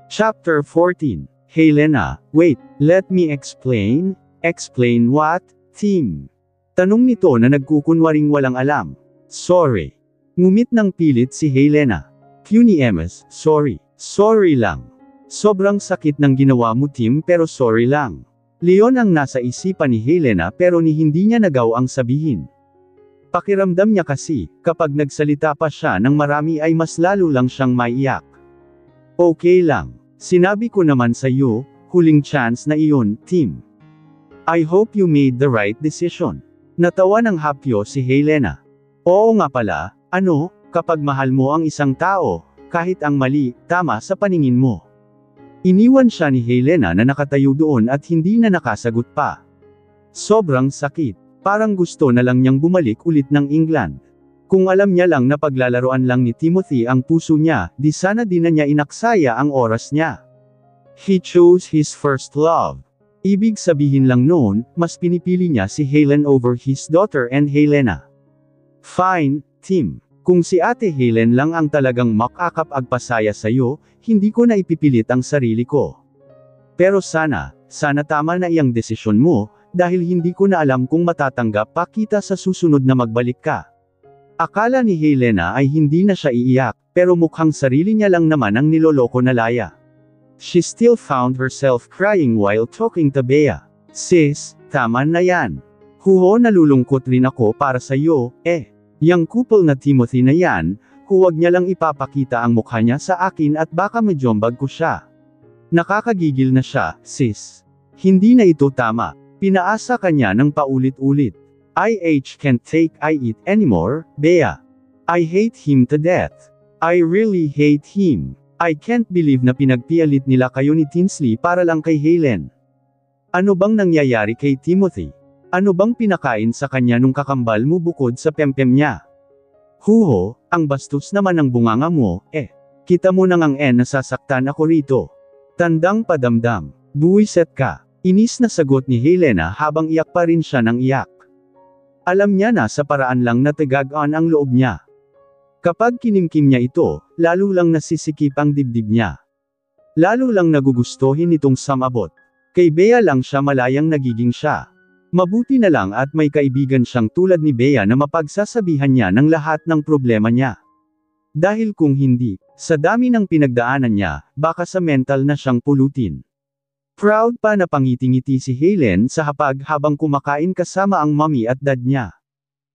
Chapter 14. Helena, wait, let me explain. Explain what, Tim? Tanong nito na nagkukunwaring walang alam. Sorry. Ngumit ng pilit si Helena. Puny Emes, sorry. Sorry lang. Sobrang sakit ng ginawa mo Tim pero sorry lang. Leon ang nasa isipan ni Helena pero hindi niya nagaw ang sabihin. Pakiramdam niya kasi, kapag nagsalita pa siya ng marami ay mas lalo lang siyang maiyak. Okay lang. Sinabi ko naman sa iyo, huling chance na iyon, Tim. I hope you made the right decision. Natawa ng hapyo si Helena. Oo nga pala, kapag mahal mo ang isang tao, kahit ang mali, tama sa paningin mo. Iniwan siya ni Helena na nakatayo doon at hindi na nakasagot pa. Sobrang sakit. Parang gusto na lang niyang bumalik ulit ng England. Kung alam niya lang na paglalaroan lang ni Timothy ang puso niya, di sana di na niya inaksaya ang oras niya. He chose his first love. Ibig sabihin lang noon, mas pinipili niya si Helen over his daughter and Helena. Fine, Tim. Kung si Ate Helen lang ang talagang makakapagpasaya sa'yo, hindi ko na ipipilit ang sarili ko. Pero sana tama na iyang desisyon mo, dahil hindi ko na alam kung matatanggap pa kita sa susunod na magbalik ka. Akala ni Helena ay hindi na siya iiyak, pero mukhang sarili niya lang naman ang niloloko na laya. She still found herself crying while talking to Bea. Sis, tama na yan. Huho, nalulungkot rin ako para sa iyo, Yang couple na Timothy na yan, huwag niya lang ipapakita ang mukha niya sa akin at baka majombag ko siya. Nakakagigil na siya, sis. Hindi na ito tama. Pinaasa kanya ng paulit-ulit. I can't take it anymore, Bea. I hate him to death. I really hate him. I can't believe na pinagpialit nila kayo ni Tinsley para lang kay Helen. Ano bang nangyayari kay Timothy? Ano bang pinakain sa kanya nung kakambal mo bukod sa pempem niya? Huho, ang bastos naman ng bunganga mo, Kita mo nang ang nasasaktan ako rito. Tandang padamdam. Buwiset ka. Inis na sagot ni Helena habang iyak pa rin siya ng iyak. Alam niya na sa paraan lang na tagagaan ang loob niya. Kapag kinimkim niya ito, lalo lang nasisikip ang dibdib niya. Lalo lang nagugustuhin itong samabot. Kay Bea lang siya malayang nagiging siya. Mabuti na lang at may kaibigan siyang tulad ni Bea na mapagsasabihan niya ng lahat ng problema niya. Dahil kung hindi, sa dami ng pinagdaanan niya, baka sa mental na siyang pulutin. Proud pa na pangiti-ngiti si Helen sa hapag habang kumakain kasama ang mommy at dad niya.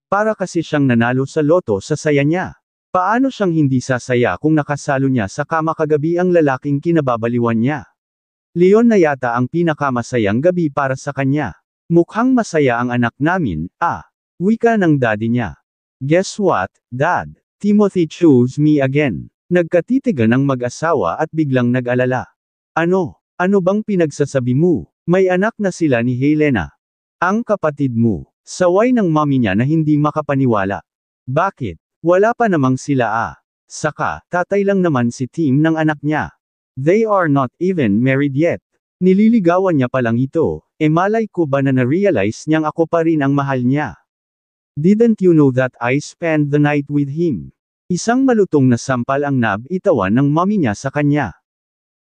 Para kasi siyang nanalo sa loto sa saya niya. Paano siyang hindi sasaya kung nakasalo niya sa kama kagabi ang lalaking kinababaliwan niya? Leon na yata ang pinakamasayang gabi para sa kanya. Mukhang masaya ang anak namin, wika ng daddy niya. Guess what, Dad? Timothy chose me again. Nagkatitigan ang mag-asawa at biglang nag-alala. Ano bang pinagsasabi mo? May anak na sila ni Helena. Ang kapatid mo. Saway ng mommy niya na hindi makapaniwala. Bakit? Wala pa namang sila Saka, tatay lang naman si Tim ng anak niya. They are not even married yet. Nililigawan niya palang ito, malay ko ba na na-realize niyang ako pa rin ang mahal niya? Didn't you know that I spent the night with him? Isang malutong na sampal ang nabitawan ng mommy niya sa kanya.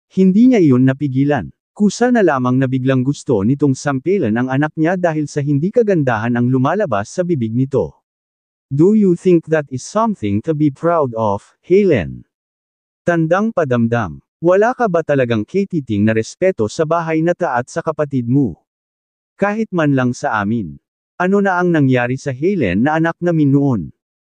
Hindi niya iyon napigilan. Kusa na lamang na biglang gusto nitong sampilan ang anak niya dahil sa hindi kagandahan ang lumalabas sa bibig nito. Do you think that is something to be proud of, Helen? Tandang padamdam. Wala ka ba talagang katiting na respeto sa bahay na taat sa kapatid mo? Kahit man lang sa amin. Ano na ang nangyari sa Helen na anak namin noon?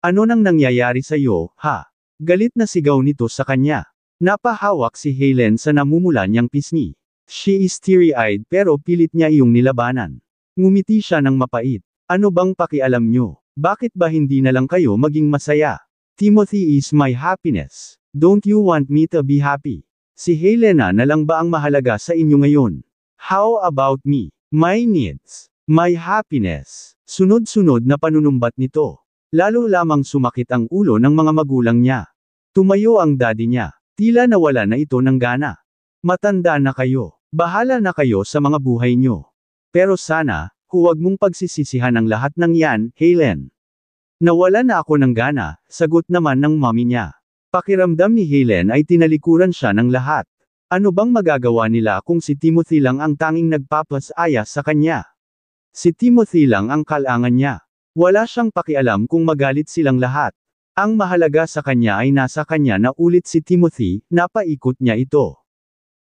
Ano nang nangyayari sa iyo, ha? Galit na sigaw nito sa kanya. Napahawak si Helen sa namumula niyang pisngi. She is teary-eyed pero pilit niya iyong nilabanan. Ngumiti siya ng mapait. Ano bang pakialam niyo? Bakit ba hindi na lang kayo maging masaya? Timothy is my happiness. Don't you want me to be happy? Si Helena na lang ba ang mahalaga sa inyo ngayon? How about me? My needs. My happiness. Sunod-sunod na panunumbat nito. Lalo lamang sumakit ang ulo ng mga magulang niya. Tumayo ang daddy niya. Tila nawala na ito ng gana. Matanda na kayo. Bahala na kayo sa mga buhay niyo. Pero sana, huwag mong pagsisisihan ang lahat ng yan, Helen. Nawala na ako ng gana, sagot naman ng mommy niya. Pakiramdam ni Helen ay tinalikuran siya ng lahat. Ano bang magagawa nila kung si Timothy lang ang tanging nagpapasaya sa kanya? Si Timothy lang ang kailangan niya. Wala siyang pakialam kung magalit silang lahat. Ang mahalaga sa kanya ay nasa kanya na ulit si Timothy, napaikot niya ito.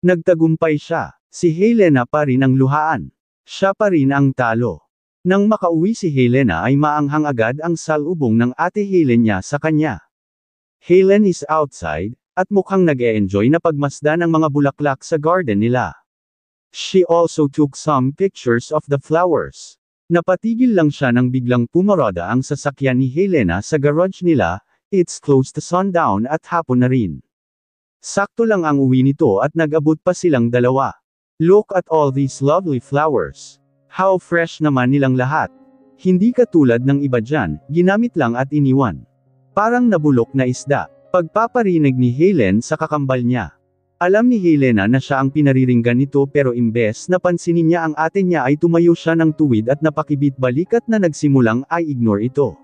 Nagtagumpay siya. Si Helena pa rin ang luhaan. Siya pa rin ang talo. Nang makauwi si Helena ay maanghang agad ang salubong ng ate Helen niya sa kanya. Helen is outside, at mukhang nag-e-enjoy na pagmasdan ang mga bulaklak sa garden nila. She also took some pictures of the flowers. Napatigil lang siya nang biglang pumarada ang sasakyan ni Helena sa garage nila. It's close to sundown at hapon na rin. Sakto lang ang uwi nito at nag-abot pa silang dalawa. Look at all these lovely flowers. How fresh naman nilang lahat. Hindi katulad ng iba dyan, ginamit lang at iniwan. Parang nabulok na isda. Pagpaparinig ni Helen sa kakambal niya. Alam ni Helena na siya ang pinariringgan nito pero imbes na pansinin niya ang ate niya ay tumayo siya ng tuwid at napakibit balikat na nagsimulang ay ignore ito.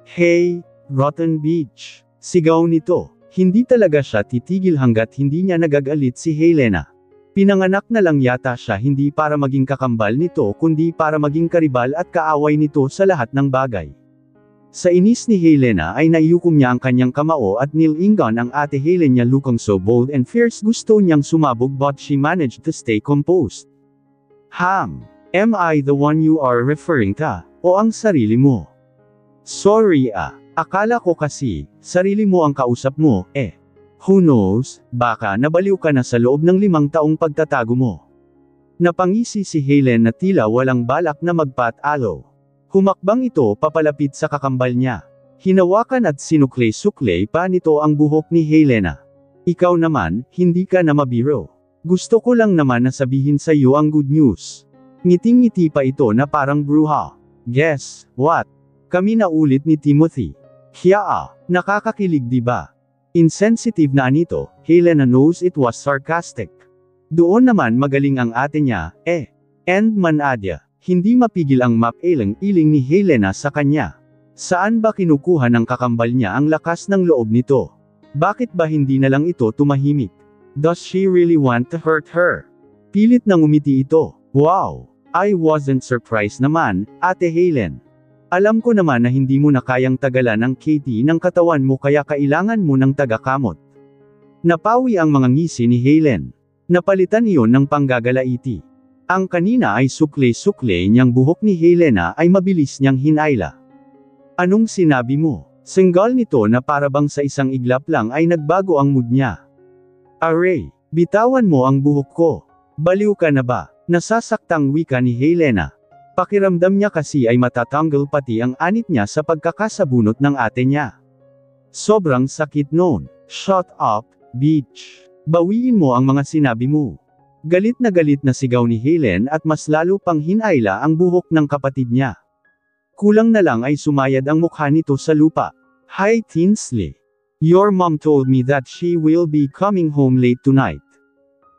Hey, rotten bitch! Sigaw nito. Hindi talaga siya titigil hanggat hindi niya nagagalit si Helena. Pinanganak na lang yata siya hindi para maging kakambal nito kundi para maging karibal at kaaway nito sa lahat ng bagay. Sa inis ni Helena ay naiukom niya ang kanyang kamao at nilingan ang ate Helen niya looking so bold and fierce gusto niyang sumabog but she managed to stay composed. Am I the one you are referring to, o ang sarili mo? Sorry akala ko kasi, sarili mo ang kausap mo, Who knows, baka nabaliw ka na sa loob ng 5 taong pagtatago mo. Napangisi si Helen na tila walang balak na magpatalo. Humakbang ito papalapit sa kakambal niya. Hinawakan at sinukle-sukle pa nito ang buhok ni Helena. Ikaw naman, hindi ka na mabiro. Gusto ko lang naman na sabihin sa iyo ang good news. Ngiting-ngiti pa ito na parang bruha. Guess what? Kami na ulit ni Timothy. Nakakakilig diba? Insensitive na nito, Helena knows it was sarcastic. Doon naman magaling ang ate niya, and manadya. Hindi mapigil ang mapilang-iling ni Helena sa kanya. Saan ba kinukuha ng kakambal niya ang lakas ng loob nito? Bakit ba hindi na lang ito tumahimik? Does she really want to hurt her? Pilit na ngumiti ito. Wow! I wasn't surprised naman, Ate Helen. Alam ko naman na hindi mo na kayang tagalan ang Katie ng katawan mo kaya kailangan mo ng tagakamot. Napawi ang mga ngisi ni Helen. Napalitan iyon ng panggagalaiti. Ang kanina ay sukle-sukle niyang buhok ni Helena ay mabilis niyang hinayla. Anong sinabi mo? Senggal nito na parabang sa isang iglap lang ay nagbago ang mood niya. Aray, bitawan mo ang buhok ko. Baliw ka na ba? Nasasaktang wika ni Helena. Pakiramdam niya kasi ay matatanggal pati ang anit niya sa pagkakasabunot ng ate niya. Sobrang sakit noon. Shut up, bitch. Bawiin mo ang mga sinabi mo. Galit na sigaw ni Helen at mas lalo pang hinayla ang buhok ng kapatid niya. Kulang na lang ay sumayad ang mukha nito sa lupa. Hi Tinsley. Your mom told me that she will be coming home late tonight.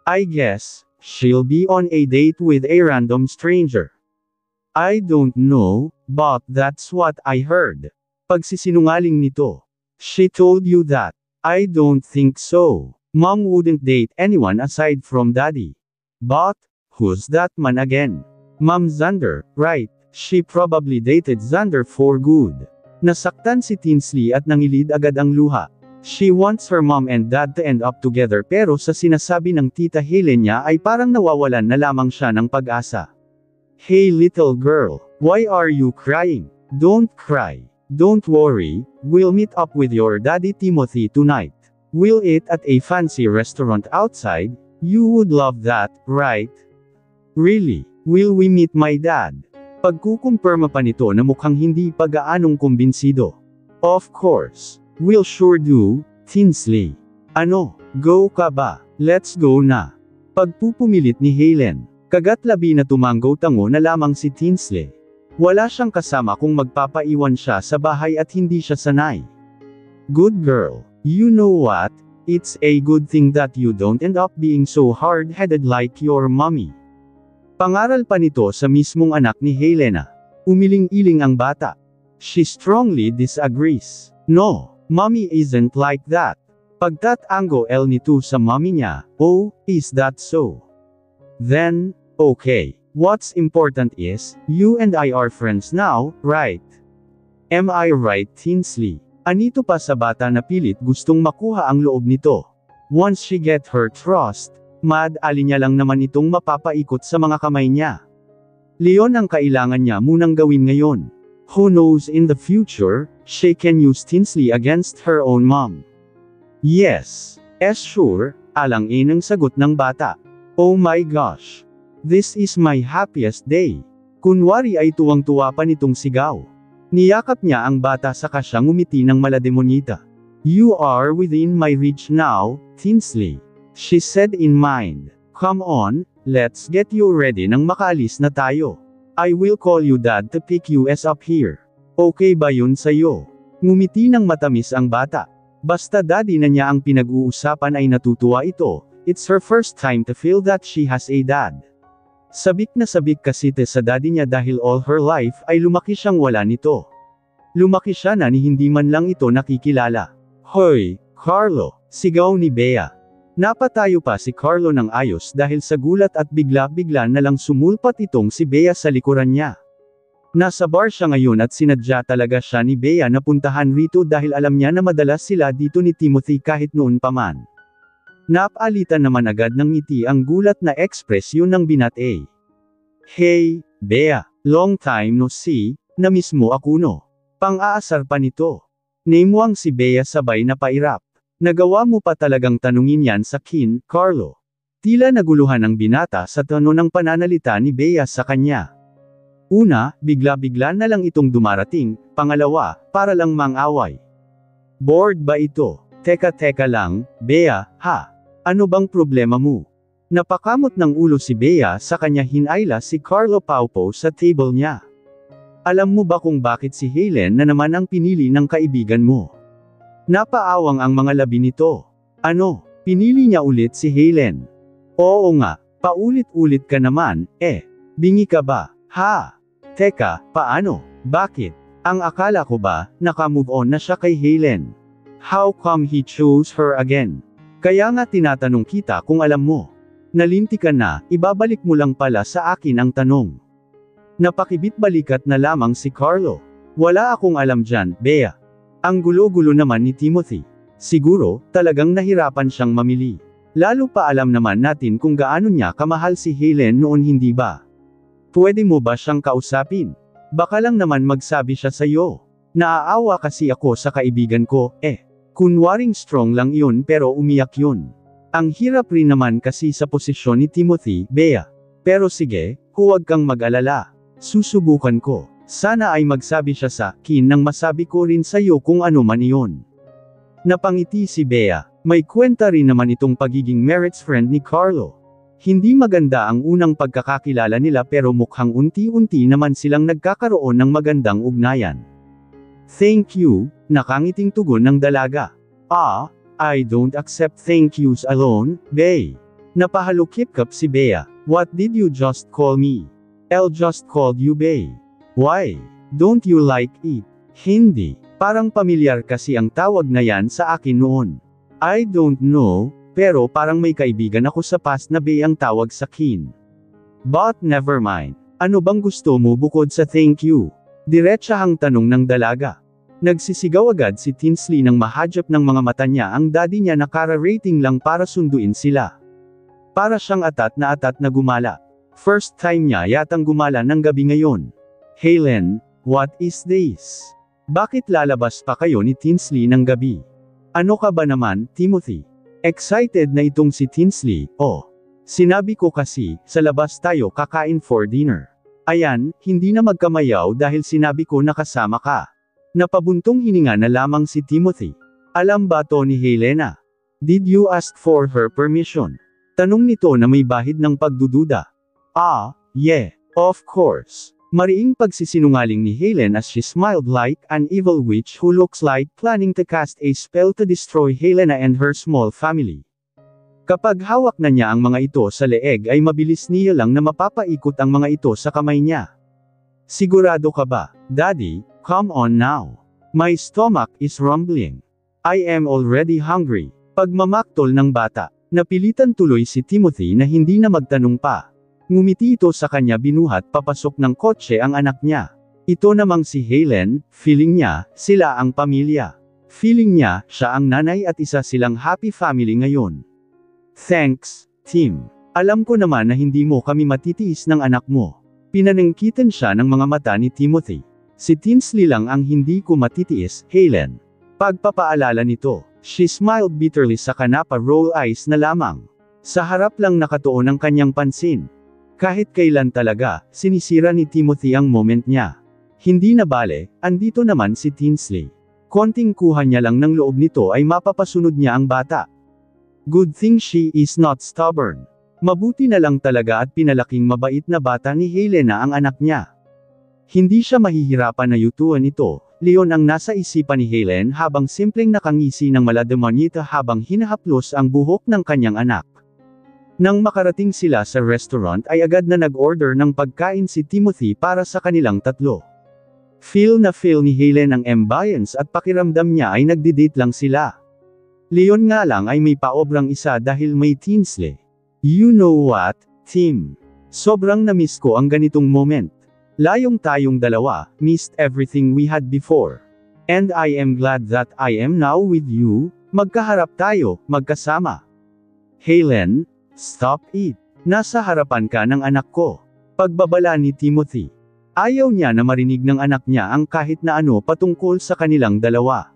I guess, she'll be on a date with a random stranger. I don't know, but that's what I heard. Pagsisinungaling nito. She told you that. I don't think so. Mom wouldn't date anyone aside from Daddy. But, who's that man again? Mom Xander, right? She probably dated Xander for good. Nasaktan si Tinsley at nangilid agad ang luha. She wants her mom and dad to end up together pero sa sinasabi ng tita Helen niya ay parang nawawalan na lamang siya ng pag-asa. Hey little girl, why are you crying? Don't cry. Don't worry, we'll meet up with your daddy Timothy tonight. We'll eat at a fancy restaurant outside. You would love that, right? Really? Will we meet my dad? Pagkukumpirma pa nito na mukhang hindi pag-aanong kumbinsido. Of course. We'll sure do, Tinsley. Ano, go ka ba? Let's go na. Pagpupumilit ni Helen. Kagat-labi na tumanggo-tango na lamang si Tinsley. Wala siyang kasama kung magpapaiwan siya sa bahay at hindi siya sanay. Good girl. You know what? It's a good thing that you don't end up being so hard-headed like your mommy. Pangaral pa nito sa mismong anak ni Helena. Umiling-iling ang bata. She strongly disagrees. No, mommy isn't like that. Pagtatango el nito sa mommy niya, oh, is that so? Then, okay. What's important is, you and I are friends now, right? Am I right, Tinsley? Anito pa sa bata na pilit gustong makuha ang loob nito. Once she get her trust, madali niya lang naman itong mapapaikot sa mga kamay niya. Leon ang kailangan niya munang gawin ngayon. Who knows in the future, she can use Tinsley against her own mom. Yes, sure, alang-inang sagot ng bata. Oh my gosh. This is my happiest day. Kunwari ay tuwang-tuwa pa nitong sigaw. Niyakap niya ang bata saka siya ngumiti ng malademonita. You are within my reach now, Tinsley. She said in mind. Come on, let's get you ready nang makaalis na tayo. I will call you dad to pick you up here. Okay ba yun sa'yo? Ngumiti ng matamis ang bata. Basta daddy na niya ang pinag-uusapan ay natutuwa ito, it's her first time to feel that she has a dad. Sabik na sabik kasi sa daddy niya dahil all her life ay lumaki siyang wala nito. Lumaki siya na ni hindi man lang ito nakikilala. Hoy, Carlo, sigaw ni Bea. Napatayo pa si Carlo ng ayos dahil sa gulat at bigla-bigla na lang sumulpat itong si Bea sa likuran niya. Nasa bar siya ngayon at sinadya talaga siya ni Bea na puntahan rito dahil alam niya na madalas sila dito ni Timothy kahit noon pa man. Napalitan naman agad ng ngiti ang gulat na ekspresyon ng binat A. Hey, Bea, long time no see, na-miss mo ako no? Pang-aasar pa nito. Namemuang si Bea sabay na pairap. Nagawa mo pa talagang tanungin yan sa kin, Carlo. Tila naguluhan ang binata sa tono ng pananalita ni Bea sa kanya. Una, bigla-bigla na lang itong dumarating, pangalawa, para lang mang-away. Bored ba ito? Teka lang, Bea, ha? Ano bang problema mo? Napakamot ng ulo si Bea sa kanya hinayla si Carlo Paupo sa table niya. Alam mo ba kung bakit si Helen na naman ang pinili ng kaibigan mo? Napaawang ang mga labi nito. Ano, pinili niya ulit si Helen? Oo nga, paulit-ulit ka naman, bingi ka ba? Ha? Teka, paano? Bakit? Ang akala ko ba, naka-move on na siya kay Helen? How come he chose her again? Kaya nga tinatanong kita kung alam mo. Nalinti ka na, ibabalik mo lang pala sa akin ang tanong. Napakibit-balikat na lamang si Carlo. Wala akong alam dyan, Bea. Ang gulo-gulo naman ni Timothy. Siguro, talagang nahirapan siyang mamili. Lalo pa alam naman natin kung gaano niya kamahal si Helen noon hindi ba? Pwede mo ba siyang kausapin? Baka lang naman magsabi siya sa'yo. Naaawa kasi ako sa kaibigan ko, kunwaring strong lang yun pero umiyak yun. Ang hirap rin naman kasi sa posisyon ni Timothy, Bea. Pero sige, huwag kang mag-alala. Susubukan ko. Sana ay magsabi siya sa akin nang masabi ko rin sa'yo kung ano man iyon. Napangiti si Bea. May kwenta rin naman itong pagiging Merritt's friend ni Carlo. Hindi maganda ang unang pagkakakilala nila pero mukhang unti-unti naman silang nagkakaroon ng magandang ugnayan. Thank you, nakangiting tugon ng dalaga. I don't accept thank yous alone, Bea. Napahalukip-kap si Bea. What did you just call me? El just called you Bea. Why? Don't you like it? Hindi. Parang pamilyar kasi ang tawag na yan sa akin noon. I don't know, pero parang may kaibigan ako sa past na Bea ang tawag sa akin. But never mind. Ano bang gusto mo bukod sa thank you? Diretsahang tanong ng dalaga. Nagsisigaw agad si Tinsley nang mahadjap ng mga mata niya ang daddy niya na kara-rating lang para sunduin sila. Para siyang atat na gumala. First time niya yatang gumala ng gabi ngayon. Helen, what is this? Bakit lalabas pa kayo ni Tinsley ng gabi? Ano ka ba naman, Timothy? Excited na itong si Tinsley. Sinabi ko kasi, sa labas tayo kakain for dinner. Ayan, hindi na magkamayaw dahil sinabi ko na kasama ka. Napabuntong hininga na lamang si Timothy. Alam ba to ni Helena? Did you ask for her permission? Tanong nito na may bahid ng pagdududa. Yeah, of course. Mariing pagsisinungaling ni Helen as she smiled like an evil witch who looks like planning to cast a spell to destroy Helena and her small family. Kapag hawak na niya ang mga ito sa leeg ay mabilis niya lang na mapapaikot ang mga ito sa kamay niya. Sigurado ka ba, Daddy? Come on now. My stomach is rumbling. I am already hungry. Pagmamaktol ng bata. Napilitan tuloy si Timothy na hindi na magtanong pa. Ngumiti ito sa kanya binuhat papasok ng kotse ang anak niya. Ito namang si Helen, feeling niya, sila ang pamilya. Feeling niya, siya ang nanay at isa silang happy family ngayon. Thanks, Tim. Alam ko naman na hindi mo kami matitiis ng anak mo. Pinanangkitan siya ng mga mata ni Timothy. Si Tinsley lang ang hindi ko matitiis, Helen. Pagpapaalala nito, she smiled bitterly sa kanapa roll eyes na lamang. Sa harap lang nakatuon ang kanyang pansin. Kahit kailan talaga, sinisira ni Timothy ang moment niya. Hindi na bale, andito naman si Tinsley. Konting kuha niya lang ng loob nito ay mapapasunod niya ang bata. Good thing she is not stubborn. Mabuti na lang talaga at pinalaking mabait na bata ni Helena ang anak niya. Hindi siya mahihirapan na yutuan ito, Leon ang nasa isipan ni Helen habang simpleng nakangisi ng malademonita habang hinahaplos ang buhok ng kanyang anak. Nang makarating sila sa restaurant ay agad na nag-order ng pagkain si Timothy para sa kanilang tatlo. Feel na feel ni Helen ang ambience at pakiramdam niya ay nagdi-date lang sila. Leon nga lang ay may paobrang isa dahil may Tinsley. You know what, Tim? Sobrang na-miss ko ang ganitong moment. Layong tayong dalawa, missed everything we had before. And I am glad that I am now with you, magkaharap tayo, magkasama. Helen, stop it. Nasa harapan ka ng anak ko. Pagbabala ni Timothy. Ayaw niya na marinig ng anak niya ang kahit na ano patungkol sa kanilang dalawa.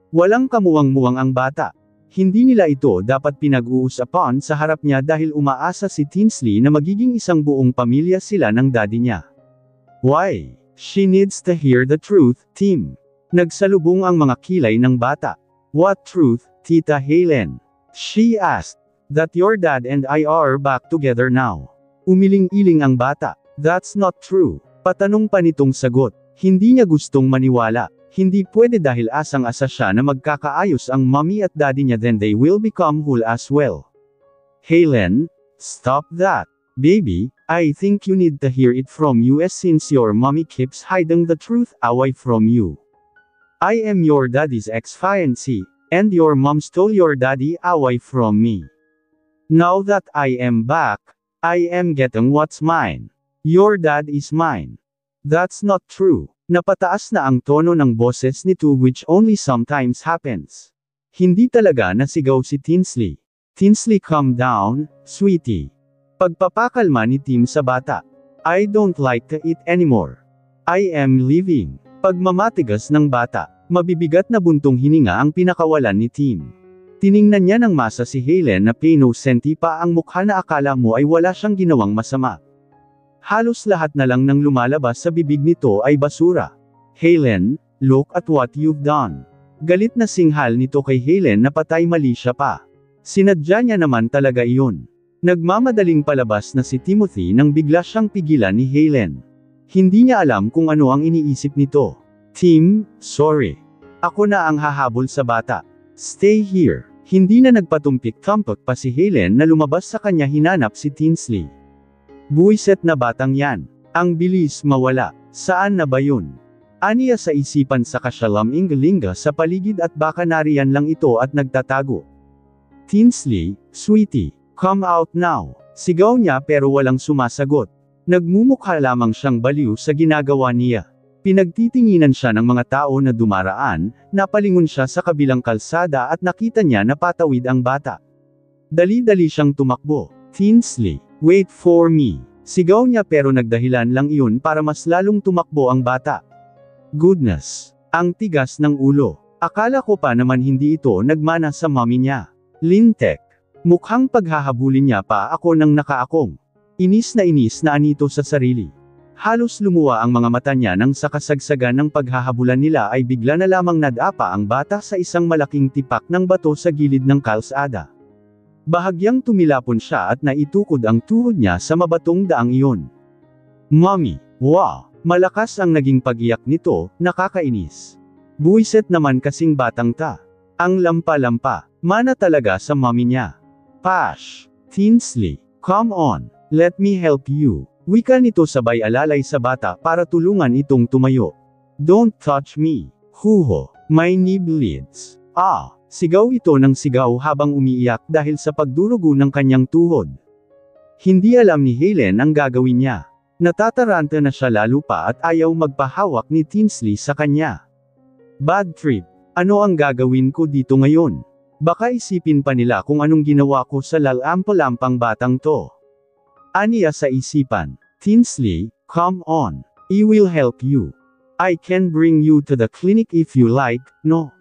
Walang kamuwang-muwang ang bata. Hindi nila ito dapat pinag-uusapan sa harap niya dahil umaasa si Tinsley na magiging isang buong pamilya sila ng daddy niya. Why? She needs to hear the truth, Tim. Nagsalubong ang mga kilay ng bata. What truth, Tita Helen? She asked. That your dad and I are back together now. Umiling-iling ang bata. That's not true. Patanong pa nitong sagot. Hindi niya gustong maniwala. Hindi pwede dahil asang-asa siya na magkakaayos ang mommy at daddy niya then they will become whole as well. Helen, stop that. Baby, I think you need to hear it from us since your mommy keeps hiding the truth away from you. I am your daddy's ex-fiancé, and your mom stole your daddy away from me. Now that I am back, I am getting what's mine. Your dad is mine. That's not true. Napataas na ang tono ng boses nito which only sometimes happens. Hindi talaga nasigaw si Tinsley. Tinsley, calm down, sweetie. Pagpapakalma ni Tim sa bata. I don't like to eat anymore. I am leaving. Pagmamatigas ng bata. Mabibigat na buntong hininga ang pinakawalan ni Tim. Tiningnan niya ng masa si Helen na pinusenti pa ang mukha na akala mo ay wala siyang ginawang masama. Halos lahat na lang ng lumalabas sa bibig nito ay basura. Helen, look at what you've done. Galit na singhal nito kay Helen na patay mali siya pa. Sinadya niya naman talaga iyon. Nagmamadaling palabas na si Timothy nang bigla siyang pigilan ni Helen. Hindi niya alam kung ano ang iniisip nito. Tim, sorry. Ako na ang hahabol sa bata. Stay here. Hindi na nagpatumpik-tampok pa si Helen na lumabas sa kanya hinanap si Tinsley. Buwiset na batang yan. Ang bilis mawala. Saan na ba yun? Aniya sa isipan sa kasyalam-inggalinga sa paligid at baka nariyan lang ito at nagtatago. Tinsley, sweetie, come out now. Sigaw niya pero walang sumasagot. Nagmumukha lamang siyang baliw sa ginagawa niya. Pinagtitinginan siya ng mga tao na dumaraan, napalingon siya sa kabilang kalsada at nakita niya na patawid ang bata. Dali-dali siyang tumakbo. Tinsley, wait for me. Sigaw niya pero nagdahilan lang iyon para mas lalong tumakbo ang bata. Goodness. Ang tigas ng ulo. Akala ko pa naman hindi ito nagmana sa mommy niya. Lintek. Mukhang paghahabulin niya pa ako nang nakaakong. Inis na anito sa sarili. Halos lumuwa ang mga mata niya nang sa kasagsagan ng paghahabulan nila ay bigla na lamang nadapa ang bata sa isang malaking tipak ng bato sa gilid ng kalsada. Bahagyang tumilapon siya at naitukod ang tuhod niya sa mabatong daang iyon. Mommy, wow! Malakas ang naging pag-iyak nito, nakakainis. Buwiset naman kasing batang ta. Ang lampa-lampa, mana talaga sa mommy niya. Pash! Tinsley, come on, let me help you. Wika nito sabay alalay sa bata para tulungan itong tumayo. Don't touch me. Huho, my knee bleeds. Ah! Sigaw ito ng sigaw habang umiiyak dahil sa pagdurugo ng kanyang tuhod. Hindi alam ni Helen ang gagawin niya. Natataranta na siya lalo pa at ayaw magpahawak ni Tinsley sa kanya. Bad trip. Ano ang gagawin ko dito ngayon? Baka isipin pa nila kung anong ginawa ko sa lalampalampang batang to. Aniya sa isipan. Tinsley, come on. I will help you. I can bring you to the clinic if you like, no?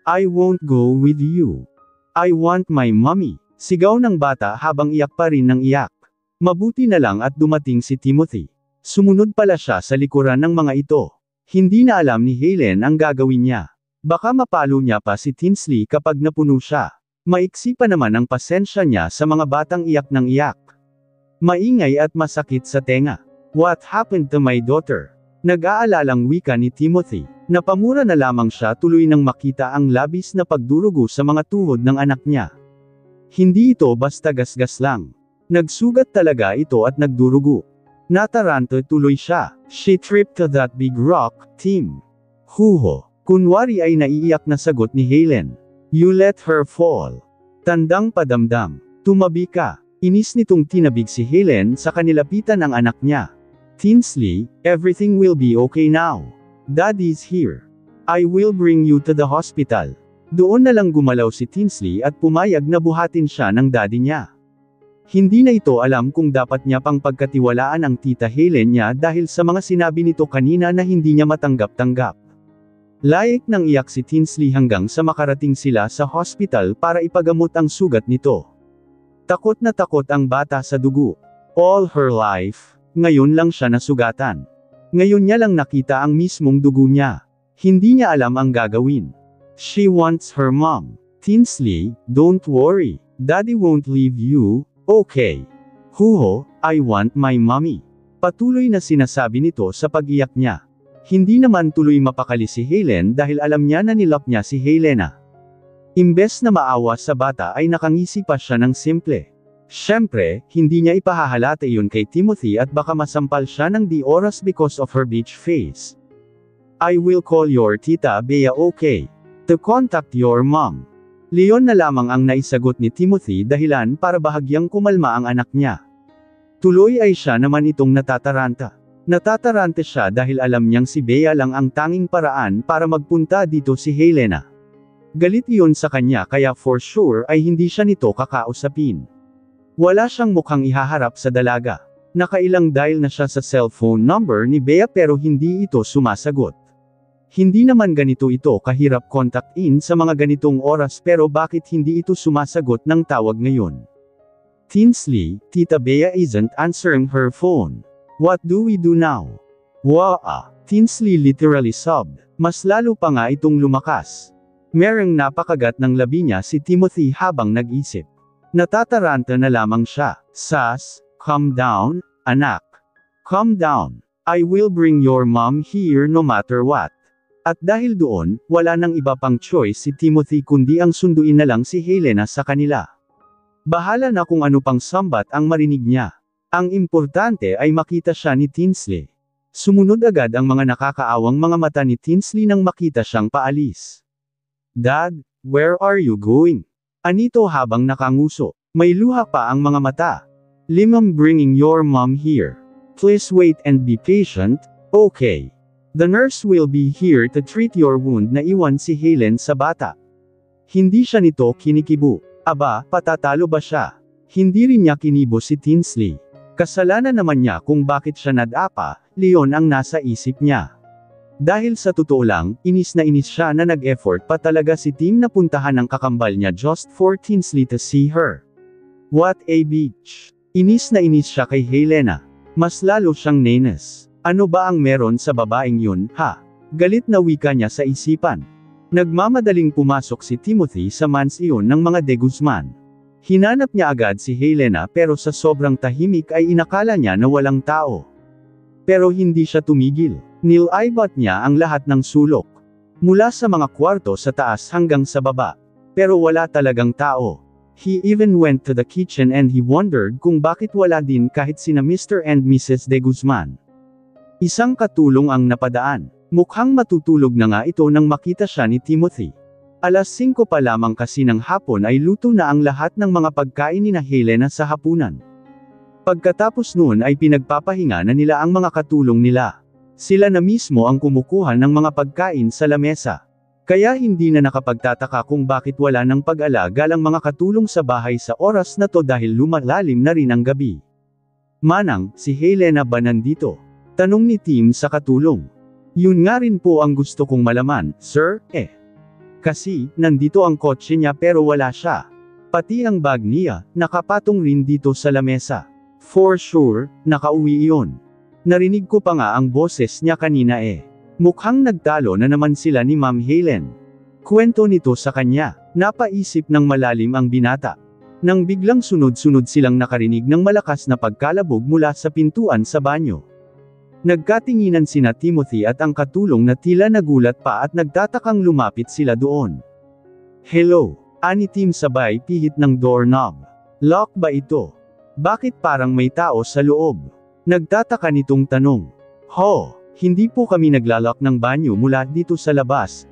I won't go with you. I want my mommy. Sigaw ng bata habang iyak pa rin ng iyak. Mabuti na lang at dumating si Timothy. Sumunod pala siya sa likuran ng mga ito. Hindi na alam ni Helen ang gagawin niya. Baka mapalo niya pa si Tinsley kapag napuno siya. Maiksi pa naman ang pasensya niya sa mga batang iyak ng iyak. Maingay at masakit sa tenga. What happened to my daughter? Nag-aalalang wika ni Timothy. Napamura na lamang siya tuloy nang makita ang labis na pagdurugo sa mga tuhod ng anak niya. Hindi ito basta gasgas lang. Nagsugat talaga ito at nagdurugo. Nataranta tuloy siya. She tripped to that big rock, Tim. Huho. Kunwari ay naiiyak na sagot ni Helen. You let her fall. Tandang padamdam. Tumabi ka. Inis nitong tinabig si Helen sa kanilapitan ng anak niya. Tinsley, everything will be okay now. Daddy's here. I will bring you to the hospital. Doon na lang gumalaw si Tinsley at pumayag na buhatin siya ng daddy niya. Hindi na ito alam kung dapat niya pang pagkatiwalaan ang tita Helen niya dahil sa mga sinabi nito kanina na hindi niya matanggap-tanggap. Laik nang iyak si Tinsley hanggang sa makarating sila sa hospital para ipagamot ang sugat nito. Takot na takot ang bata sa dugo. All her life, ngayon lang siya nasugatan. Ngayon niya lang nakita ang mismong dugo niya. Hindi niya alam ang gagawin. She wants her mom. Tinsley, don't worry. Daddy won't leave you, okay? Huho, I want my mommy. Patuloy na sinasabi nito sa pag-iyak niya. Hindi naman tuloy mapakali si Helen dahil alam niya na nilap niya si Helena. Imbes na maawa sa bata ay nakangisi pa siya ng simple. Siyempre, hindi niya ipahahalata iyon kay Timothy at baka masampal siya ng di oras because of her beach face. I will call your tita Bea, okay? To contact your mom. Leon na lamang ang naisagot ni Timothy dahilan para bahagyang kumalma ang anak niya. Tuloy ay siya naman itong natataranta. Natataranta siya dahil alam niyang si Bea lang ang tanging paraan para magpunta dito si Helena. Galit iyon sa kanya kaya for sure ay hindi siya nito kakausapin. Wala siyang mukhang ihaharap sa dalaga. Nakailang dial na siya sa cellphone number ni Bea pero hindi ito sumasagot. Hindi naman ganito ito kahirap contact in sa mga ganitong oras pero bakit hindi ito sumasagot ng tawag ngayon? Tinsley, Tita Bea isn't answering her phone. What do we do now? Waa! Tinsley literally sobbed. Mas lalo pa nga itong lumakas. Merong napakagat ng labi niya si Timothy habang nag-isip. Natataranta na lamang siya. Sas, calm down, anak. Calm down. I will bring your mom here no matter what. At dahil doon, wala nang iba pang choice si Timothy kundi ang sunduin na lang si Helena sa kanila. Bahala na kung ano pang sambat ang marinig niya. Ang importante ay makita siya ni Tinsley. Sumunod agad ang mga nakakaawang mga mata ni Tinsley nang makita siyang paalis. Dad, where are you going? Anito habang nakanguso. May luha pa ang mga mata. I'm bringing your mom here. Please wait and be patient, okay? The nurse will be here to treat your wound na iwan si Helen sa bata. Hindi siya nito kinikibo. Aba, patatalo ba siya? Hindi rin niya kinibo si Tinsley. Kasalanan naman niya kung bakit siya nadapa, Leon ang nasa isip niya. Dahil sa totoo lang, inis na inis siya na nag-effort pa talaga si Tim na puntahan ang kakambal niya just for Tinsley to see her. What a bitch. Inis na inis siya kay Helena. Mas lalo siyang nenes. Ano ba ang meron sa babaeng yun, ha? Galit na wika niya sa isipan. Nagmamadaling pumasok si Timothy sa mansiyon ng mga De Guzman. Hinanap niya agad si Helena pero sa sobrang tahimik ay inakala niya na walang tao. Pero hindi siya tumigil. Nilaibat niya ang lahat ng sulok. Mula sa mga kwarto sa taas hanggang sa baba. Pero wala talagang tao. He even went to the kitchen and he wondered kung bakit wala din kahit sina Mr. and Mrs. De Guzman. Isang katulong ang napadaan. Mukhang matutulog na nga ito nang makita siya ni Timothy. Alas 5 pa lamang kasi ng hapon ay luto na ang lahat ng mga pagkain ni na Helena sa hapunan. Pagkatapos noon ay pinagpapahinga na nila ang mga katulong nila. Sila na mismo ang kumukuha ng mga pagkain sa lamesa. Kaya hindi na nakapagtataka kung bakit wala ng pag-alagalang mga katulong sa bahay sa oras na to dahil lumalalim na rin ang gabi. Manang, si Helena ba nandito? Tanong ni Tim sa katulong. Yun nga rin po ang gusto kong malaman, sir, Kasi, nandito ang kotse niya pero wala siya. Pati ang bag niya, nakapatong rin dito sa lamesa. For sure, nakauwi iyon. Narinig ko pa nga ang boses niya kanina Mukhang nagtalo na naman sila ni Ma'am Helen. Kwento nito sa kanya, napaisip ng malalim ang binata. Nang biglang sunod-sunod silang nakarinig ng malakas na pagkalabog mula sa pintuan sa banyo. Nagkatinginan sina Timothy at ang katulong na tila nagulat pa at nagtatakang lumapit sila doon. Hello, ani Tim sabay pihit ng doorknob. Lock ba ito? Bakit parang may tao sa loob? Nagtataka nitong tanong. Hindi po kami naglalak ng banyo mula dito sa labas,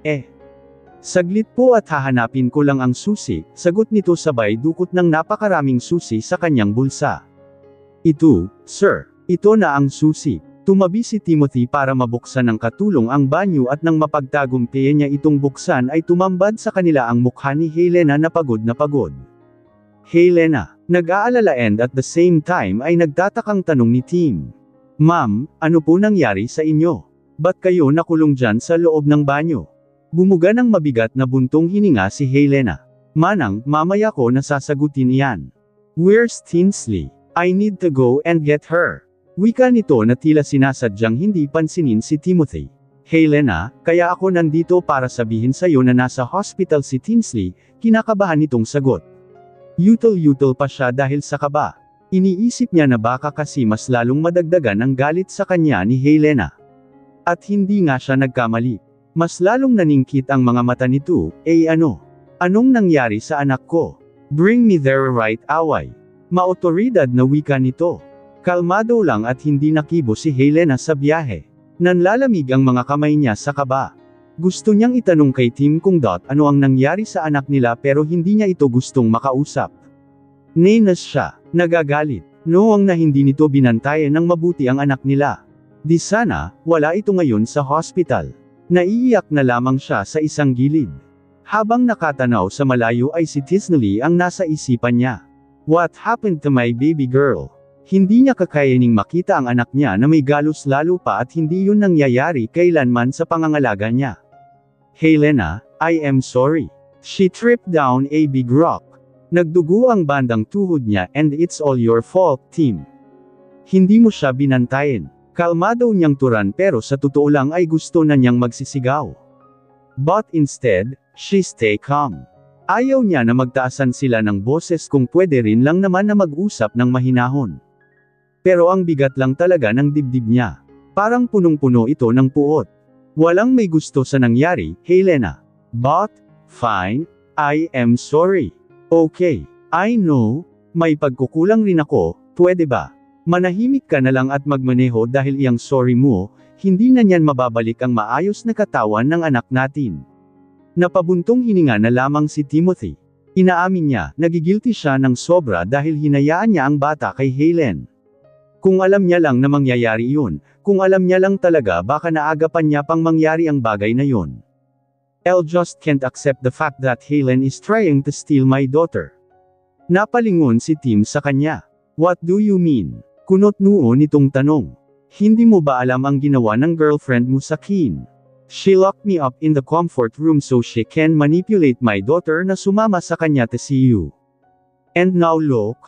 Saglit po at hahanapin ko lang ang susi, sagot nito sabay dukot ng napakaraming susi sa kanyang bulsa. Ito, sir, ito na ang susi. Tumabi si Timothy para mabuksan ng katulong ang banyo at nang mapagtagumpayan niya itong buksan ay tumambad sa kanila ang mukha ni Helena na pagod na pagod. Helena, nag-aalala and at the same time ay nagtatakang tanong ni Tim. Ma'am, ano po nangyari sa inyo? Ba't kayo nakulong dyan sa loob ng banyo? Bumuga ng mabigat na buntong hininga si Helena. Manang, mamaya ko nasasagutin iyan. Where's Tinsley? I need to go and get her. Wika nito na tila sinasadyang hindi pansinin si Timothy. Helena, kaya ako nandito para sabihin sa'yo na nasa hospital si Tinsley, kinakabahan nitong sagot. Yutal-yutal pa siya dahil sa kaba. Iniisip niya na baka kasi mas lalong madagdagan ang galit sa kanya ni Helena. At hindi nga siya nagkamali. Mas lalong naningkit ang mga mata nito, Anong nangyari sa anak ko? Bring me their right away. Maotoridad na wika nito. Kalmado lang at hindi nakibo si Helena sa biyahe. Nanlalamig ang mga kamay niya sa kaba. Gusto niyang itanong kay Tim kung ano ang nangyari sa anak nila pero hindi niya ito gustong makausap. Nainis siya, nagagalit, noong na hindi nito binantayan ng mabuti ang anak nila. Di sana, wala ito ngayon sa hospital. Naiiyak na lamang siya sa isang gilid. Habang nakatanaw sa malayo ay si Tinsley ang nasa isipan niya. What happened to my baby girl? Hindi niya kakayaning makita ang anak niya na may galos lalo pa at hindi yun nangyayari kailanman sa pangangalaga niya. Helena, I am sorry. She tripped down a big rock. Nagdugo ang bandang tuhod niya and it's all your fault, Tim. Hindi mo siya binantayan. Kalmado niyang turan pero sa totoo lang ay gusto na niyang magsisigaw. But instead, she stay calm. Ayaw niya na magtaasan sila ng boses kung pwede rin lang naman na mag-usap ng mahinahon. Pero ang bigat lang talaga ng dibdib niya. Parang punong-puno ito ng puot. Walang may gusto sa nangyari, Helena. But, fine, I am sorry. Okay, I know, may pagkukulang rin ako, pwede ba? Manahimik ka na lang at magmaneho dahil iyang sorry mo, hindi na niyan mababalik ang maayos na katawan ng anak natin. Napabuntong hininga na lamang si Timothy. Inaamin niya, nagigilty siya ng sobra dahil hinayaan niya ang bata kay Helen. Kung alam niya lang na mangyayari iyon, kung alam niya lang talaga baka naagapan niya pang mangyari ang bagay na yun. I just can't accept the fact that Helen is trying to steal my daughter. Napalingon si Tim sa kanya. What do you mean? Kunot noo nitong tanong. Hindi mo ba alam ang ginawa ng girlfriend mo sa Keen? She locked me up in the comfort room so she can manipulate my daughter na sumama sa kanya to see you. And now look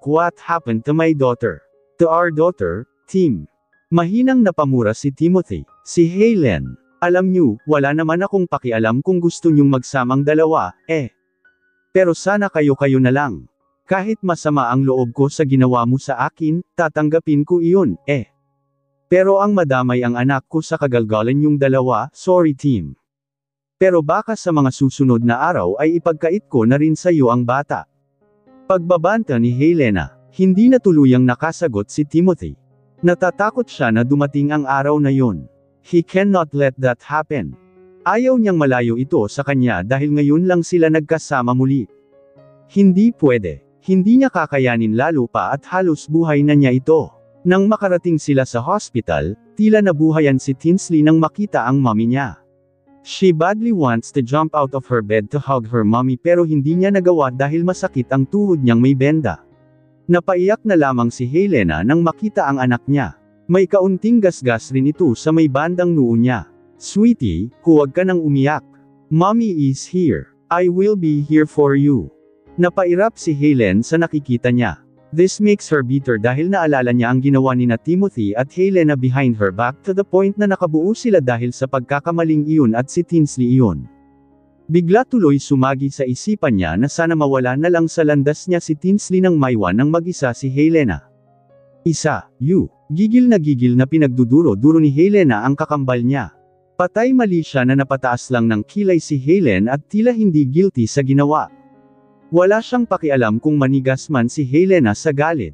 what happened to my daughter. To our daughter, Tim. Mahinang napamura si Timothy. Si Helen. Alam niyo, wala naman akong pakialam kung gusto niyong magsamang dalawa, Pero sana kayo-kayo na lang. Kahit masama ang loob ko sa ginawa mo sa akin, tatanggapin ko iyon, Pero ang madamay ang anak ko sa kagalgalan yung dalawa, sorry Tim. Pero baka sa mga susunod na araw ay ipagkait ko na rin sa iyo ang bata. Pagbabanta ni Helena, hindi na tuluyang nakasagot si Timothy. Natatakot siya na dumating ang araw na yun. He cannot let that happen. Ayaw niyang malayo ito sa kanya dahil ngayon lang sila nagkasama muli. Hindi pwede. Hindi niya kakayanin lalo pa at halos buhay na niya ito. Nang makarating sila sa hospital, tila nabuhayan si Tinsley nang makita ang mommy niya. She badly wants to jump out of her bed to hug her mommy pero hindi niya nagawa dahil masakit ang tuhod niyang may benda. Napaiyak na lamang si Helena nang makita ang anak niya. May kaunting gasgas rin ito sa may bandang noo niya. Sweetie, huwag ka nang umiyak. Mommy is here. I will be here for you. Napairap si Helen sa nakikita niya. This makes her bitter dahil naalala niya ang ginawa ni Timothy at Helena behind her back to the point na nakabuo sila dahil sa pagkakamaling iyon at si Tinsley iyon. Bigla tuloy sumagi sa isipan niya na sana mawala na lang sa landas niya si Tinsley nang maiwan ng mag-isa si Helena. Gigil na pinagduduro-duro ni Helena ang kakambal niya. Patay mali siya na napataas lang ng kilay si Helen at tila hindi guilty sa ginawa. Wala siyang pakialam kung manigas man si Helena sa galit.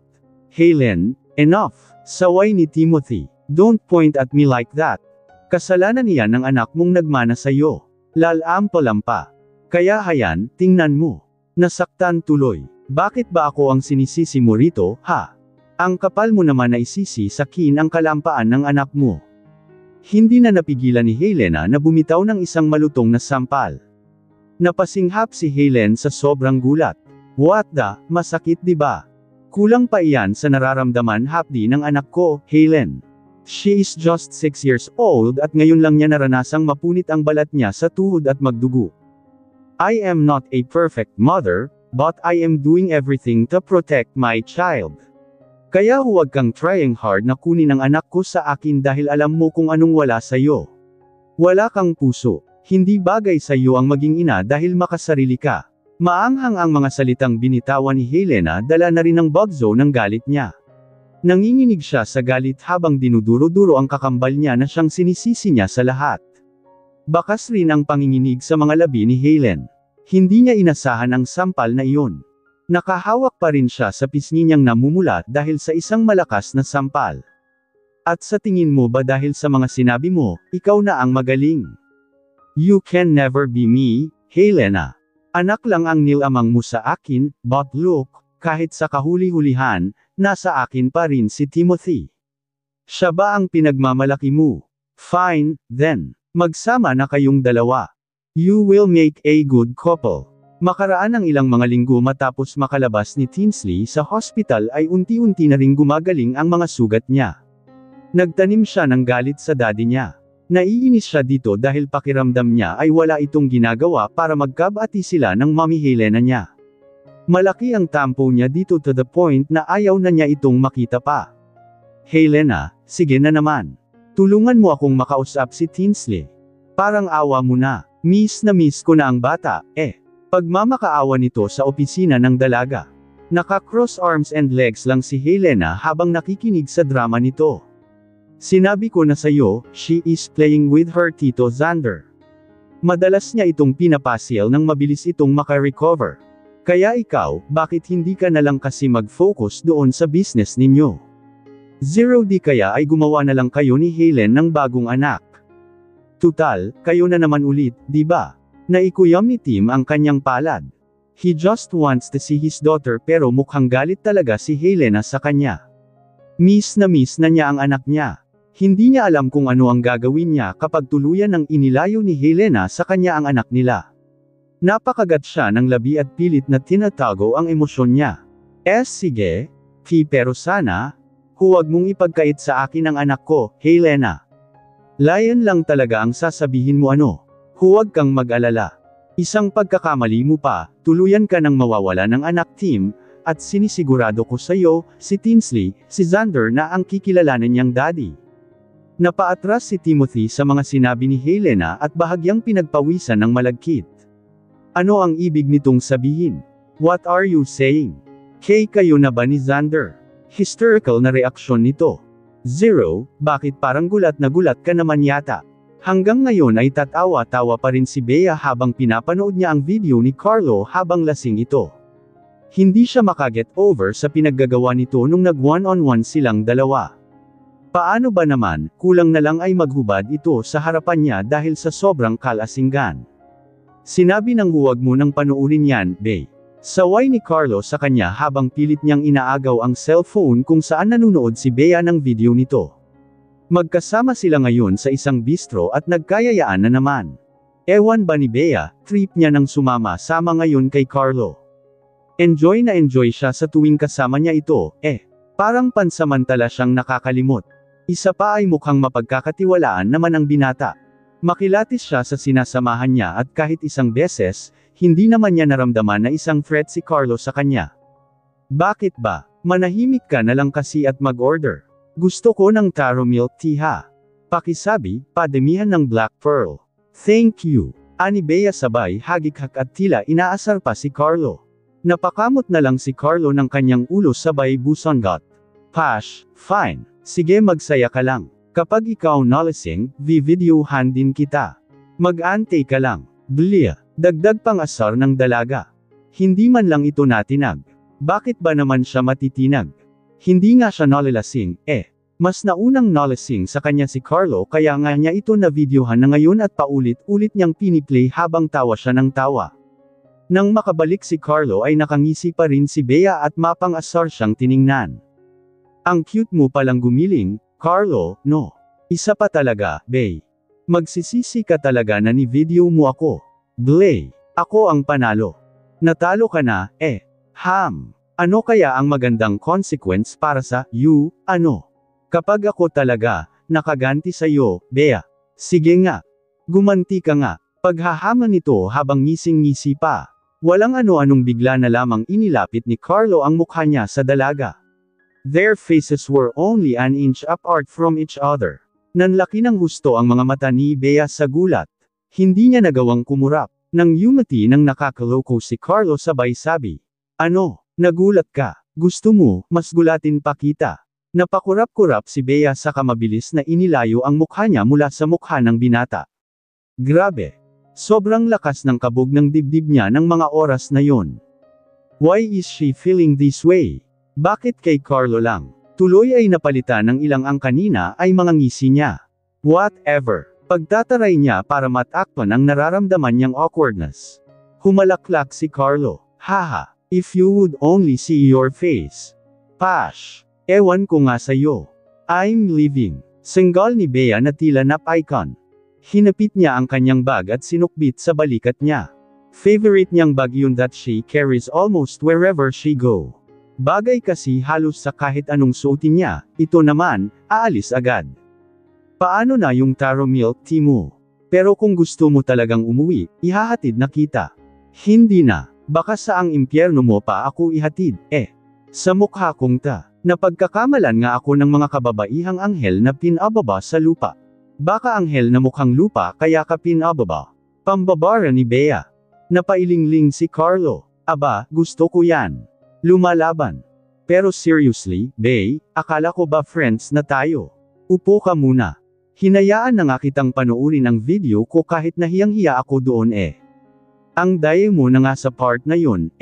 Helen, enough! Saway ni Timothy. Don't point at me like that. Kasalanan niyan ng anak mong nagmana sa'yo. Lalampa-lampa. Kaya hayan, tingnan mo. Nasaktan tuloy. Bakit ba ako ang sinisisi mo rito, ha? Ang kapal mo naman na isisi sa kin ang kalampaan ng anak mo. Hindi na napigilan ni Helena na bumitaw ng isang malutong na sampal. Napasinghap si Helen sa sobrang gulat. What the, masakit diba? Kulang pa iyan sa nararamdaman hapdi ng anak ko, Helen. She is just 6 years old at ngayon lang niya naranasang mapunit ang balat niya sa tuhod at magdugo. I am not a perfect mother, but I am doing everything to protect my child. Kaya huwag kang trying hard na kunin ang anak ko sa akin dahil alam mo kung anong wala sa'yo. Wala kang puso. Hindi bagay sa iyo ang maging ina dahil makasarili ka. Maanghang ang mga salitang binitawan ni Helena dala na rin ng bugzo ng galit niya. Nanginginig siya sa galit habang dinuduro-duro ang kakambal niya na siyang sinisisi niya sa lahat. Bakas rin ang panginginig sa mga labi ni Helen. Hindi niya inasahan ang sampal na iyon. Nakahawak pa rin siya sa pisngi niyang namumulat dahil sa isang malakas na sampal. At sa tingin mo ba dahil sa mga sinabi mo, ikaw na ang magaling? You can never be me, Helena. Anak lang ang nilamang mo sa akin, but look, kahit sa kahuli-hulihan, nasa akin pa rin si Timothy. Siya ba ang pinagmamalaki mo? Fine, then. Magsama na kayong dalawa. You will make a good couple. Makaraan ang ilang mga linggo matapos makalabas ni Tinsley sa hospital ay unti-unti na ring gumagaling ang mga sugat niya. Nagtanim siya ng galit sa daddy niya. Naiinis siya dito dahil pakiramdam niya ay wala itong ginagawa para magkabati sila ng mommy Helena niya. Malaki ang tampo niya dito to the point na ayaw na niya itong makita pa. Helena, sige na naman. Tulungan mo akong makausap si Tinsley. Parang awa mo na. Miss ko na ang bata, Pagmamakaawa nito sa opisina ng dalaga. Naka-cross arms and legs lang si Helena habang nakikinig sa drama nito. Sinabi ko na sa'yo, she is playing with her Tito Xander. Madalas niya itong pinapasil nang mabilis itong makarecover. Kaya ikaw, bakit hindi ka na lang kasi mag-focus doon sa business ninyo? 0D kaya ay gumawa na lang kayo ni Helen ng bagong anak. Tutal, kayo na naman ulit, di ba? Naikuyam ni Tim ang kanyang palad. He just wants to see his daughter pero mukhang galit talaga si Helena sa kanya. Miss na niya ang anak niya. Hindi niya alam kung ano ang gagawin niya kapag tuluyan ng inilayo ni Helena sa kanya ang anak nila. Napakagat siya ng labi at pilit na tinatago ang emosyon niya. Sige, pero sana, huwag mong ipagkait sa akin ang anak ko, Helena. Lion lang talaga ang sasabihin mo ano. Huwag kang mag-alala. Isang pagkakamali mo pa, tuluyan ka nang mawawala ng anak Tim, at sinisigurado ko sa iyo, si Tinsley, si Xander na ang kikilalanin niyang daddy. Napaatras si Timothy sa mga sinabi ni Helena at bahagyang pinagpawisan ng malagkit. Ano ang ibig nitong sabihin? What are you saying? Kayo na ba ni Xander? Hysterical na reaksyon nito. 0, bakit parang gulat na gulat ka naman yata? Hanggang ngayon ay tatawa-tawa pa rin si Bea habang pinapanood niya ang video ni Carlo habang lasing ito. Hindi siya makaget over sa pinaggagawa nito nung nag one-on-one silang dalawa. Paano ba naman, kulang na lang ay maghubad ito sa harapan niya dahil sa sobrang kalasinggan. Sinabi ng huwag mo nang panuurin yan, Bey. Saway ni Carlo sa kanya habang pilit niyang inaagaw ang cellphone kung saan nanunood si Bea ng video nito. Magkasama sila ngayon sa isang bistro at nagkayayaan na naman. Ewan ba ni Bea, trip niya nang sumama-sama ngayon kay Carlo. Enjoy na enjoy siya sa tuwing kasama niya ito, parang pansamantala siyang nakakalimot. Isa pa ay mukhang mapagkakatiwalaan naman ang binata. Makilatis siya sa sinasamahan niya at kahit isang beses, hindi naman niya naramdaman na isang threat si Carlo sa kanya. Bakit ba? Manahimik ka na lang kasi at mag-order. Gusto ko ng taro milk tea ha. Pakisabi, padamihan ng black pearl. Thank you. Ani Bea sabay hagik-hak at tila inaasar pa si Carlo. Napakamot na lang si Carlo ng kanyang ulo sabay busanggot. Pash, fine. Sige magsaya ka lang. Kapag ikaw nalasing, videohan din kita. Mag-antay ka lang. Blia. Dagdag pang asar ng dalaga. Hindi man lang ito natinag. Bakit ba naman siya matitinag? Hindi nga siya nalalasing, mas naunang nalasing sa kanya si Carlo kaya nga niya ito na videohan na ngayon at paulit-ulit niyang piniplay habang tawa siya ng tawa. Nang makabalik si Carlo ay nakangisi pa rin si Bea at mapang-asar siyang tiningnan. Ang cute mo palang gumiling, Carlo, no? Isa pa talaga, Bey. Magsisisi ka talaga na ni-video mo ako. Blay. Ako ang panalo. Natalo ka na, ham. Ano kaya ang magandang consequence para sa you, ano? Kapag ako talaga, nakaganti sa iyo, Bea. Sige nga. Gumanti ka nga. Paghahaman nito habang ngising-ngisi pa. Walang ano-anong bigla na lamang inilapit ni Carlo ang mukha niya sa dalaga. Their faces were only an inch apart from each other. Nanlaki ng husto ang mga mata ni Bea sa gulat. Hindi niya nagawang kumurap. Nang yumati ng nakakaloko si Carlo sabay sabi. Ano? Nagulat ka. Gusto mo, mas gulatin pa kita. Napakurap-kurap si Bea sa kamabilis na inilayo ang mukha niya mula sa mukha ng binata. Grabe. Sobrang lakas ng kabog ng dibdib niya ng mga oras na yon. Why is she feeling this way? Bakit kay Carlo lang? Tuloy ay napalitan ng ilang ang kanina ay mga ngisi niya. Whatever. Pagtataray niya para matakpan ang nararamdaman niyang awkwardness. Humalaklak si Carlo. Haha. If you would only see your face. Pash. Ewan ko nga sa'yo. I'm leaving. Senggal ni Bea na tila nap-icon. Hinapit niya ang kanyang bag at sinukbit sa balikat niya. Favorite niyang bag yun that she carries almost wherever she go. Bagay kasi halos sa kahit anong suotin niya, ito naman, aalis agad. Paano na yung taro milk tea mo? Pero kung gusto mo talagang umuwi, ihahatid na kita. Hindi na. Baka sa ang impyerno mo pa ako ihatid, Sa mukha kong ta. Napagkakamalan nga ako ng mga kababaihang anghel na pinababa sa lupa. Baka anghel na mukhang lupa kaya ka pinababa. Pambabara ni Bea. Napailingling si Carlo. Aba, gusto ko yan. Lumalaban. Pero seriously, Bey, akala ko ba friends na tayo? Upo ka muna. Hinayaan na nga kitang panoorin ang video ko kahit nahiyang-hiya ako doon Ang daya mo na nga sa part na yun,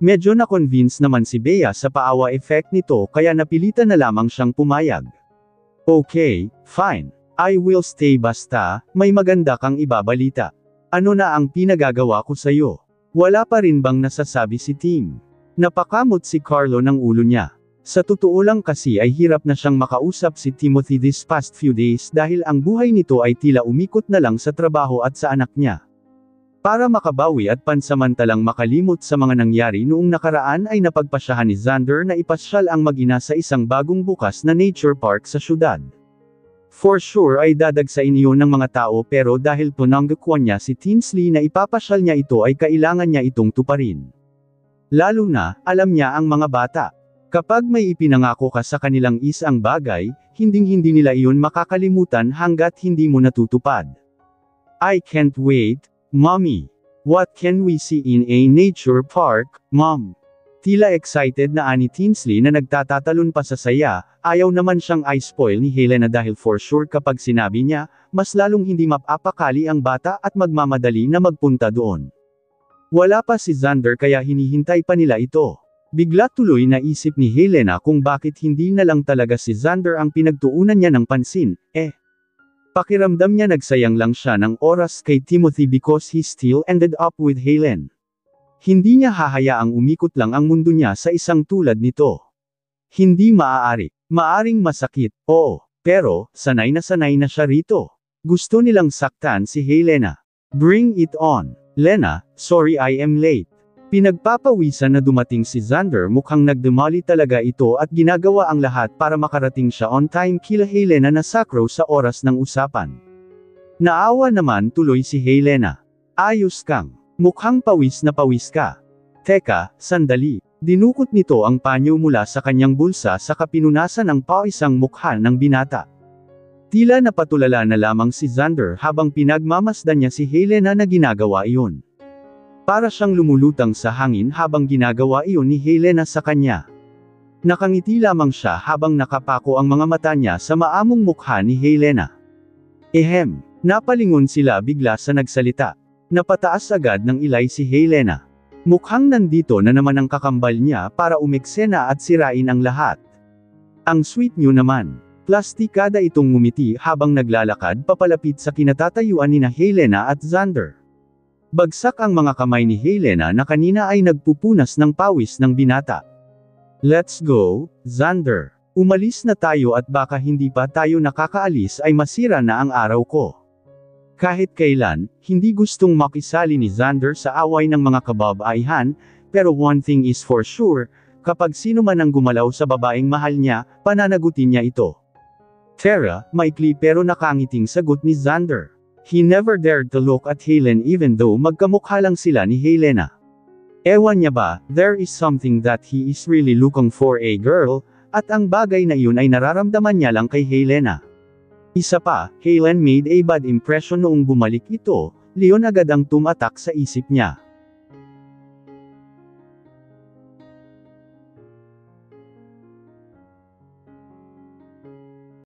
Medyo na-convince naman si Bea sa paawa effect nito kaya napilitan na lamang siyang pumayag. Okay, fine. I will stay basta, may maganda kang ibabalita. Ano na ang pinagagawa ko sa'yo? Wala pa rin bang nasasabi si Tim? Napakamot si Carlo ng ulo niya. Sa totoo lang kasi ay hirap na siyang makausap si Timothy this past few days dahil ang buhay nito ay tila umikot na lang sa trabaho at sa anak niya. Para makabawi at pansamantalang makalimot sa mga nangyari noong nakaraan ay napagpasyahan ni Xander na ipasyal ang mag-ina sa isang bagong bukas na nature park sa syudad. For sure ay dadagsain iyon ng mga tao pero dahil pinanggakwan niya si Tinsley na ipapasyal niya ito ay kailangan niya itong tuparin. Lalo na, alam niya ang mga bata. Kapag may ipinangako ka sa kanilang isang bagay, hinding-hindi nila iyon makakalimutan hanggat hindi mo natutupad. I can't wait. Mommy, what can we see in a nature park, Mom? Tila excited na ani Tinsley na nagtatatalon pa sa saya, ayaw naman siyang i-spoil ni Helena dahil for sure kapag sinabi niya, mas lalong hindi mapapakali ang bata at magmamadali na magpunta doon. Wala pa si Xander kaya hinihintay pa nila ito. Bigla tuloy naisip ni Helena kung bakit hindi na lang talaga si Xander ang pinagtuunan niya ng pansin, pakiramdam niya nagsayang lang siya ng oras kay Timothy because he still ended up with Helen. Hindi niya hahayaang umikot lang ang mundo niya sa isang tulad nito. Hindi maaari. Maaring masakit, oo, pero, sanay na siya rito. Gusto nilang saktan si Helena. Bring it on. Lena, sorry I am late. Pinagpapawisan na dumating si Xander, mukhang nagdemali talaga ito at ginagawa ang lahat para makarating siya on time kila Helena na sakro sa oras ng usapan. Naawa naman tuloy si Helena. Ayos kang. Mukhang pawis na pawis ka. Teka, sandali. Dinukot nito ang panyo mula sa kanyang bulsa sa kapinunasan ng pawisang mukha ng binata. Tila napatulala na lamang si Xander habang pinagmamasdan niya si Helena na ginagawa iyon. Para siyang lumulutang sa hangin habang ginagawa iyon ni Helena sa kanya. Nakangiti lamang siya habang nakapako ang mga mata niya sa maamong mukha ni Helena. Napalingon sila bigla sa nagsalita. Napataas agad ng ilay si Helena. Mukhang nandito na naman ang kakambal niya para umeksena at sirain ang lahat. Ang sweet niyo naman. Plastikada itong ngumiti habang naglalakad papalapit sa kinatatayuan nina Helena at Xander. Bagsak ang mga kamay ni Helena na kanina ay nagpupunas ng pawis ng binata. Let's go, Xander. Umalis na tayo at baka hindi pa tayo nakakaalis ay masira na ang araw ko. Kahit kailan, hindi gustong makisali ni Xander sa away ng mga kababaihan, pero one thing is for sure, kapag sino man ang gumalaw sa babaeng mahal niya, pananagutin niya ito. Tara, maikli pero nakangiting sagot ni Xander. He never dared to look at Helen even though magkamukha lang sila ni Helena. Ewan niya ba, there is something that he is really looking for a girl, at ang bagay na iyon ay nararamdaman niya lang kay Helena. Isa pa, Helen made a bad impression noong bumalik ito, Leon agad ang tumatak sa isip niya.